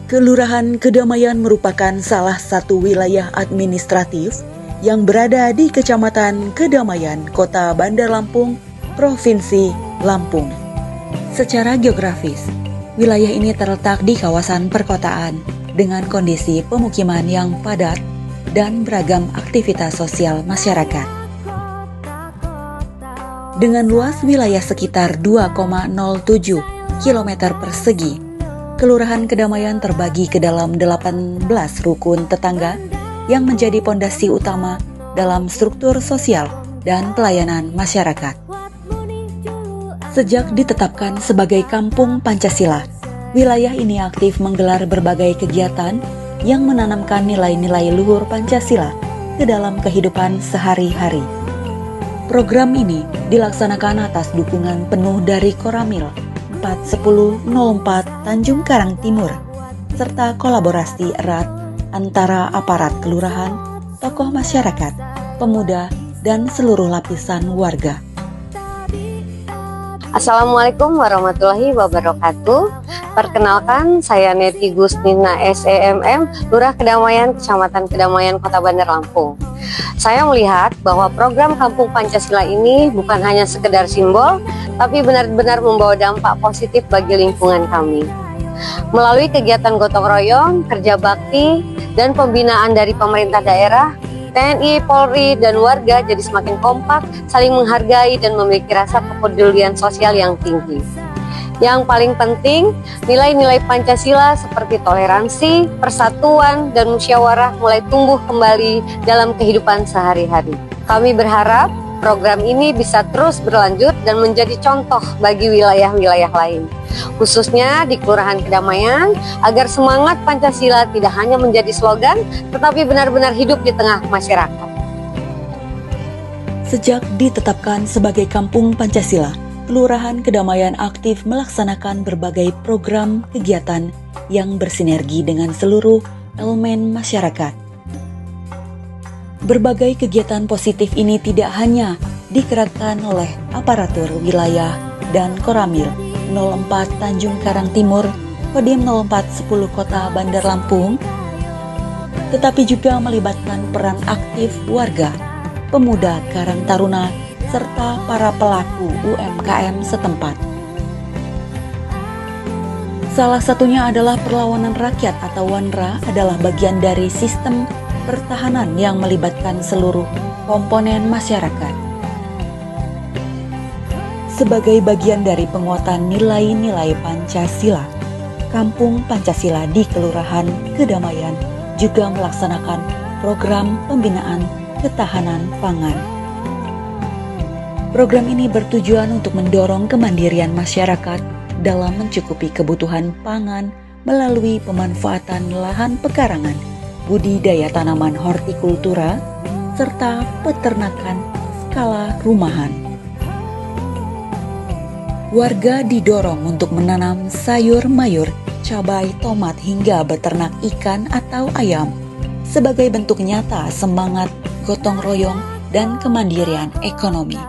Kelurahan Kedamaian merupakan salah satu wilayah administratif yang berada di Kecamatan Kedamaian, Kota Bandar Lampung, Provinsi Lampung. Secara geografis, wilayah ini terletak di kawasan perkotaan dengan kondisi pemukiman yang padat dan beragam aktivitas sosial masyarakat. Dengan luas wilayah sekitar 2,07 km persegi, Kelurahan Kedamaian terbagi ke dalam 18 rukun tetangga yang menjadi pondasi utama dalam struktur sosial dan pelayanan masyarakat. Sejak ditetapkan sebagai Kampung Pancasila, wilayah ini aktif menggelar berbagai kegiatan yang menanamkan nilai-nilai luhur Pancasila ke dalam kehidupan sehari-hari. Program ini dilaksanakan atas dukungan penuh dari Koramil 4004 Tanjung Karang Timur, serta kolaborasi erat antara aparat kelurahan, tokoh masyarakat, pemuda, dan seluruh lapisan warga. Assalamualaikum warahmatullahi wabarakatuh. Perkenalkan, saya Neti Gustina SEMM, Lurah Kedamaian, Kecamatan Kedamaian, Kota Bandar Lampung. Saya melihat bahwa program Kampung Pancasila ini bukan hanya sekedar simbol, tapi benar-benar membawa dampak positif bagi lingkungan kami. Melalui kegiatan gotong royong, kerja bakti, dan pembinaan dari pemerintah daerah, TNI, Polri, dan warga jadi semakin kompak, saling menghargai dan memiliki rasa kepedulian sosial yang tinggi. Yang paling penting, nilai-nilai Pancasila seperti toleransi, persatuan, dan musyawarah mulai tumbuh kembali dalam kehidupan sehari-hari. Kami berharap program ini bisa terus berlanjut dan menjadi contoh bagi wilayah-wilayah lain, khususnya di Kelurahan Kedamaian, agar semangat Pancasila tidak hanya menjadi slogan, tetapi benar-benar hidup di tengah masyarakat. Sejak ditetapkan sebagai Kampung Pancasila, Kelurahan Kedamaian aktif melaksanakan berbagai program kegiatan yang bersinergi dengan seluruh elemen masyarakat. Berbagai kegiatan positif ini tidak hanya digerakkan oleh aparatur wilayah dan Koramil 04 Tanjung Karang Timur, Kodim 0410 Kota Bandar Lampung, tetapi juga melibatkan peran aktif warga, pemuda Karang Taruna, serta para pelaku UMKM setempat. Salah satunya adalah perlawanan rakyat atau WANRA adalah bagian dari sistem pertahanan yang melibatkan seluruh komponen masyarakat. Sebagai bagian dari penguatan nilai-nilai Pancasila, Kampung Pancasila di Kelurahan Kedamaian juga melaksanakan program pembinaan ketahanan pangan. Program ini bertujuan untuk mendorong kemandirian masyarakat dalam mencukupi kebutuhan pangan melalui pemanfaatan lahan pekarangan, budidaya tanaman hortikultura, serta peternakan skala rumahan. Warga didorong untuk menanam sayur mayur, cabai, tomat, hingga beternak ikan atau ayam sebagai bentuk nyata semangat gotong royong dan kemandirian ekonomi.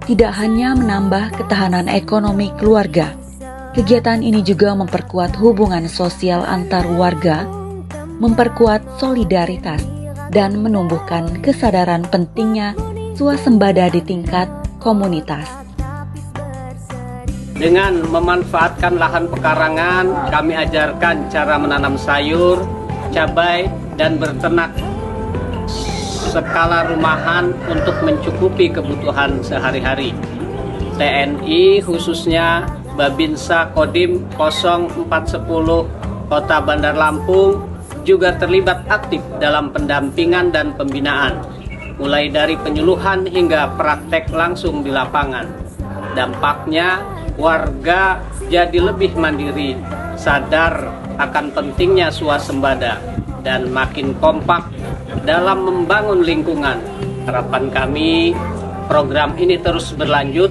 Tidak hanya menambah ketahanan ekonomi keluarga, kegiatan ini juga memperkuat hubungan sosial antar warga, memperkuat solidaritas, dan menumbuhkan kesadaran pentingnya swasembada di tingkat komunitas. Dengan memanfaatkan lahan pekarangan, kami ajarkan cara menanam sayur, cabai, dan berternak skala rumahan untuk mencukupi kebutuhan sehari-hari. TNI khususnya Babinsa Kodim 0410 Kota Bandar Lampung juga terlibat aktif dalam pendampingan dan pembinaan, mulai dari penyuluhan hingga praktek langsung di lapangan. Dampaknya, warga jadi lebih mandiri, sadar akan pentingnya swasembada, dan makin kompak dalam membangun lingkungan. Harapan kami, program ini terus berlanjut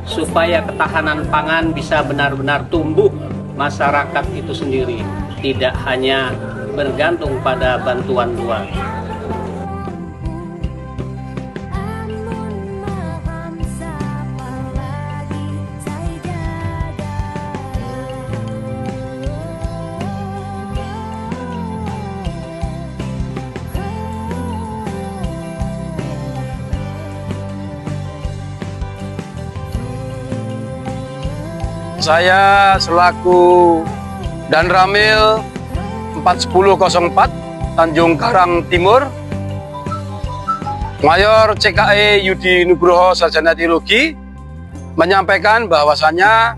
supaya ketahanan pangan bisa benar-benar tumbuh masyarakat itu sendiri, tidak hanya bergantung pada bantuan luar. saya selaku Danramil 4004 Tanjung Karang Timur, Mayor CKE Yudi Nugroho Sarjana Teologi, menyampaikan bahwasannya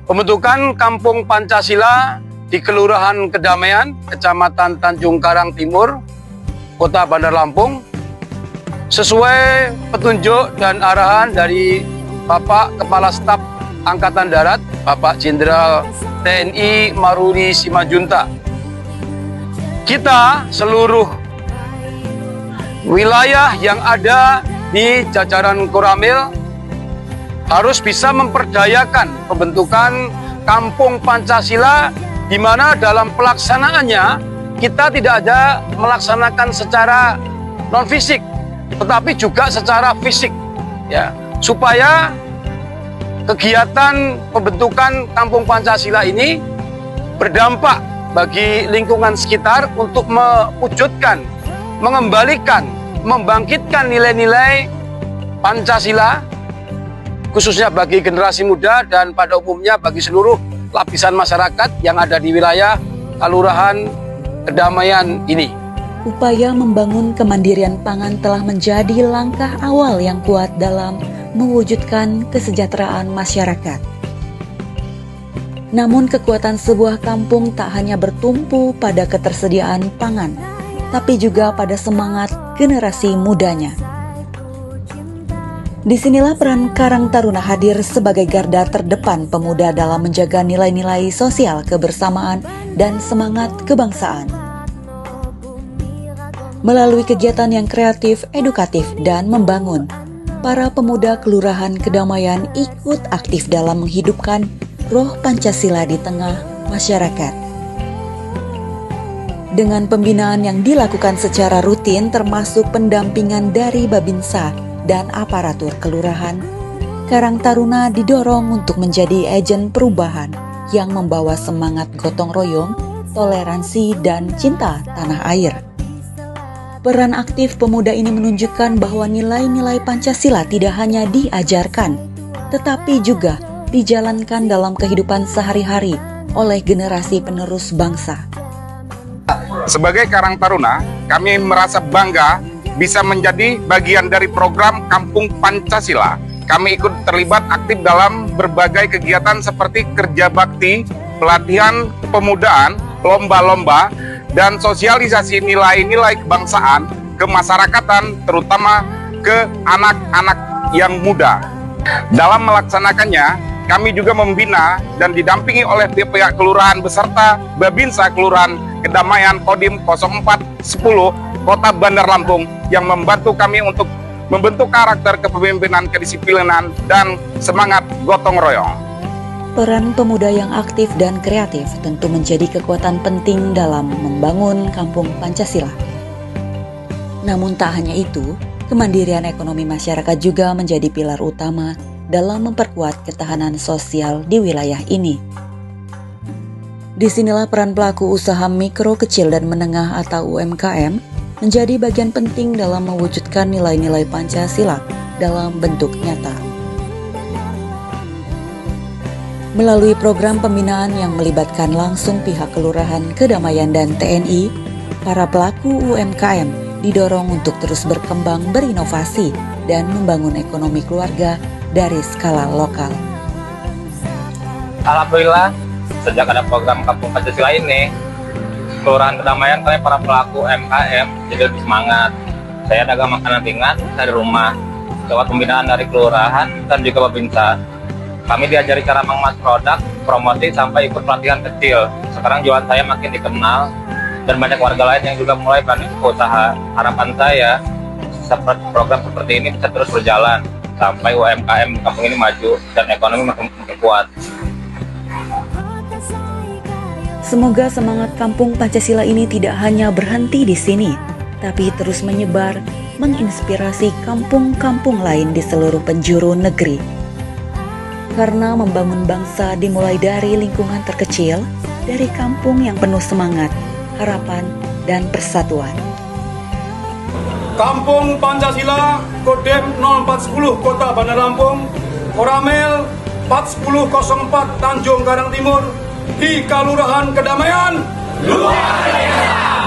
pembentukan Kampung Pancasila di Kelurahan Kedamaian, Kecamatan Tanjung Karang Timur, Kota Bandar Lampung, sesuai petunjuk dan arahan dari Bapak Kepala Staf Angkatan Darat, Bapak Jenderal TNI Maruli Simanjuntak. Kita seluruh wilayah yang ada di jajaran Koramil harus bisa memperdayakan pembentukan Kampung Pancasila, di mana dalam pelaksanaannya kita tidak ada melaksanakan secara non-fisik, tetapi juga secara fisik, ya, supaya kegiatan pembentukan Kampung Pancasila ini berdampak bagi lingkungan sekitar untuk mewujudkan, mengembalikan, membangkitkan nilai-nilai Pancasila, khususnya bagi generasi muda dan pada umumnya bagi seluruh lapisan masyarakat yang ada di wilayah Kelurahan Kedamaian ini. Upaya membangun kemandirian pangan telah menjadi langkah awal yang kuat dalam mewujudkan kesejahteraan masyarakat. Namun kekuatan sebuah kampung tak hanya bertumpu pada ketersediaan pangan, tapi juga pada semangat generasi mudanya. Disinilah peran Karang Taruna hadir sebagai garda terdepan pemuda dalam menjaga nilai-nilai sosial kebersamaan dan semangat kebangsaan. Melalui kegiatan yang kreatif, edukatif, dan membangun, para pemuda Kelurahan Kedamaian ikut aktif dalam menghidupkan roh Pancasila di tengah masyarakat. Dengan pembinaan yang dilakukan secara rutin termasuk pendampingan dari Babinsa dan aparatur kelurahan, Karang Taruna didorong untuk menjadi agen perubahan yang membawa semangat gotong royong, toleransi, dan cinta tanah air. Peran aktif pemuda ini menunjukkan bahwa nilai-nilai Pancasila tidak hanya diajarkan, tetapi juga dijalankan dalam kehidupan sehari-hari oleh generasi penerus bangsa. Sebagai Karang Taruna, kami merasa bangga bisa menjadi bagian dari program Kampung Pancasila. Kami ikut terlibat aktif dalam berbagai kegiatan seperti kerja bakti, pelatihan kepemudaan, lomba-lomba, dan sosialisasi nilai-nilai kebangsaan ke masyarakatan, terutama ke anak-anak yang muda. Dalam melaksanakannya, kami juga membina dan didampingi oleh pihak kelurahan beserta Babinsa Kelurahan Kedamaian Kodim 0410 Kota Bandar Lampung yang membantu kami untuk membentuk karakter kepemimpinan, kedisiplinan, dan semangat gotong royong. Peran pemuda yang aktif dan kreatif tentu menjadi kekuatan penting dalam membangun Kampung Pancasila. Namun tak hanya itu, kemandirian ekonomi masyarakat juga menjadi pilar utama dalam memperkuat ketahanan sosial di wilayah ini. Disinilah peran pelaku usaha mikro, kecil, dan menengah atau UMKM menjadi bagian penting dalam mewujudkan nilai-nilai Pancasila dalam bentuk nyata. Melalui program pembinaan yang melibatkan langsung pihak Kelurahan Kedamaian dan TNI, para pelaku UMKM didorong untuk terus berkembang, berinovasi, dan membangun ekonomi keluarga dari skala lokal. Alhamdulillah, sejak ada program Kampung Pancasila ini, Kelurahan Kedamaian, kami para pelaku UMKM jadi lebih semangat. Saya dagang makanan ringan dari rumah, lewat pembinaan dari Kelurahan dan juga Babinsa. Kami diajari cara mengemas produk, promosi, sampai ikut pelatihan kecil. Sekarang jualan saya makin dikenal, dan banyak warga lain yang juga mulai berani usaha. Harapan saya, program seperti ini bisa terus berjalan, sampai UMKM di kampung ini maju, dan ekonomi makin kuat. Semoga semangat Kampung Pancasila ini tidak hanya berhenti di sini, tapi terus menyebar, menginspirasi kampung-kampung lain di seluruh penjuru negeri. Karena membangun bangsa dimulai dari lingkungan terkecil, dari kampung yang penuh semangat, harapan, dan persatuan. Kampung Pancasila Kodim 0410 Kota Bandar Lampung, Koramil 4004 Tanjung Karang Timur di Kelurahan Kedamaian. Luar biasa.